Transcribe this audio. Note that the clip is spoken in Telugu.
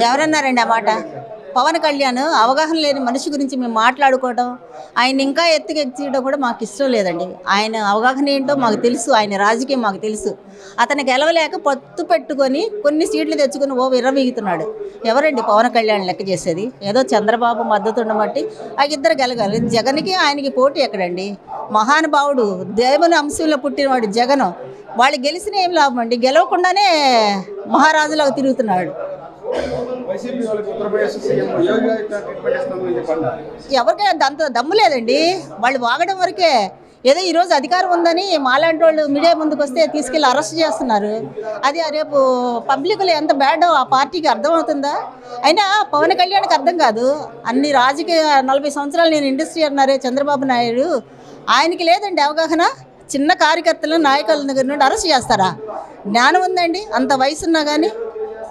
ఎవరన్నారండి ఆ మాట? పవన్ కళ్యాణ్ అవగాహన లేని మనిషి గురించి మేము మాట్లాడుకోవడం, ఆయన ఇంకా ఎత్తుకెచ్చడం కూడా మాకు ఇష్టం లేదండి. ఆయన అవగాహన ఏంటో మాకు తెలుసు, ఆయన రాజకీయం మాకు తెలుసు. అతను గెలవలేక పొత్తు పెట్టుకొని కొన్ని సీట్లు తెచ్చుకొని విర్రవీగుతున్నాడు. ఎవరండి పవన్ కళ్యాణ్ లెక్క చేసేది? ఏదో చంద్రబాబు మద్దతు ఉండబట్టి ఆ ఇద్దరు గెలగాలి. జగన్కి ఆయనకి పోటీ ఎక్కడండి? మహానుభావుడు, దేవుని అంశంలో పుట్టినవాడు జగన్. వాళ్ళు గెలిచిన ఏం లాభం అండి? గెలవకుండానే మహారాజులాగా తిరుగుతున్నాడు. ఎవరికైనా అంత దమ్ము లేదండి. వాళ్ళు వాగడం వరకే. ఏదో ఈరోజు అధికారం ఉందని మాలాంటి వాళ్ళు మీడియా ముందుకు వస్తే తీసుకెళ్ళి అరెస్ట్ చేస్తున్నారు. అది రేపు పబ్లిక్లో ఎంత బ్యాడో ఆ పార్టీకి అర్థమవుతుందా? అయినా పవన్ కళ్యాణ్కి అర్థం కాదు. అన్ని రాజకీయ 40 సంవత్సరాలు నేను ఇండస్ట్రీ అన్నారే చంద్రబాబు నాయుడు, ఆయనకి లేదండి అవగాహన. చిన్న కార్యకర్తలు నాయకుల దగ్గర నుండి అరెస్ట్ చేస్తారా? జ్ఞానం ఉందండి అంత వయసున్నా కానీ?